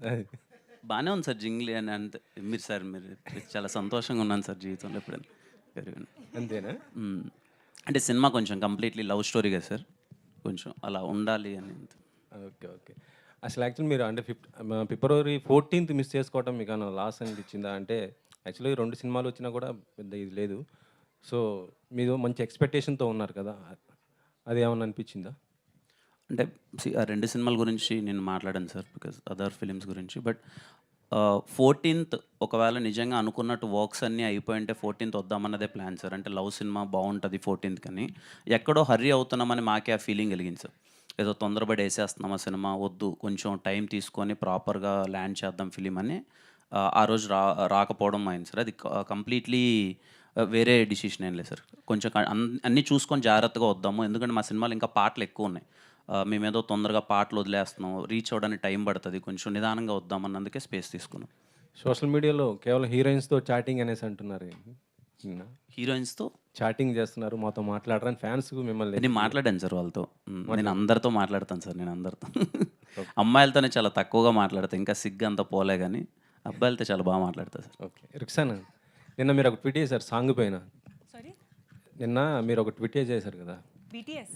అది. బానే ఉంది సార్ జింగిలి అని అంతే. మీరు సార్ మీరు చాలా సంతోషంగా ఉన్నాను సార్ జీవితంలో ఎప్పుడైనా. Very good. అంతేనా? హ్మ్. అంటే సినిమా కొంచెం కంప్లీట్‌లీ లవ్ స్టోరీ కదా సార్. కొంచెం అలా ఉండాలి అని అంతే. ఓకే. ఓకే. అసలు యాక్చువల్లీ మీరు అంటే ఫిబ్రవరి 14థ్ మిస్ చేసుకోవడం మీకేమన్నా లాస్ అనిపించిందా? అంటే యాక్చువల్లీ 2 సినిమాలు వచ్చినా కూడా పెద్ద ఇది లేదు. సో, మీరు మంచి ఎక్స్‌పెక్టేషన్‌తో ఉన్నారు కదా! అదేమన్నా అనిపించిందా? అంటే ఆ 2 సినిమాల గురించి నేను మాట్లాడాను సార్. బికాజ్ అదర్ ఫిల్మ్స్ గురించి. బట్ 14థ్ ఒకవేళ నిజంగా అనుకున్నట్టు వర్క్స్ అన్నీ అయిపోయుంటే 14థ్ వద్దామన్నదే ప్లాన్ సార్. అంటే లవ్ సినిమా బావుంటది 14థ్ కని. ఎక్కడో హర్రీ అవుతున్నామని మాకే ఆ ఫీలింగ్ కలిగింది సార్. ఏదో తొందరపడి ఏసేస్తున్నాం ఆ సినిమా వద్దు. కొంచెం టైం తీసుకొని ప్రాపర్‌గా ల్యాండ్ చేద్దాం ఫిల్మ్ అని ఆ రోజు రాకపోవడం అయింది సార్. అది కంప్లీట్‌లీ వేరే డిసిషన్ ఏం లేదు సార్. కొంచెం అన్నీ చూసుకొని జాగ్రత్తగా వద్దాము. ఎందుకంటే మా సినిమాలో ఇంకా పాటలెక్కువున్నాయి. మేమేదో తొందరగా పాటలు వదిలేస్తున్నాం. రీచ్ అవ్వడానికి టైం పడతది. కొంచెం నిదానంగా వద్దామన్నందుకే స్పేస్ తీసుకున్నాం. సోషల్ మీడియాలో కేవలం హీరోయిన్స్‌తో చాటింగ్ అనేసి అంటున్నారు. నిన్న హీరోయిన్స్‌తో చాటింగ్ చేస్తున్నారు. మాతో మాట్లాడరని ఫ్యాన్స్ మిమ్మల్ని నేను మాట్లాడాను సార్ వాళ్ళతో. నేను మాట్లాడారు. అందరితో మాట్లాడతాను సార్ నేను అందరితో. ఓకే. అమ్మాయిలతోనే చాలా తక్కువగా మాట్లాడతా. ఇంకా సిగ్గు అంత పోలే గానీ, అబ్బాయిలతో చాలా బాగా మాట్లాడతా సార్. ఓకే. రుక్సానా నిన్న మీరొక ట్వీట్ చేశారు సాంగ్ పైన. సారీ నిన్న మీరొక ట్వీట్ చేశారు కదా! బీటీఎస్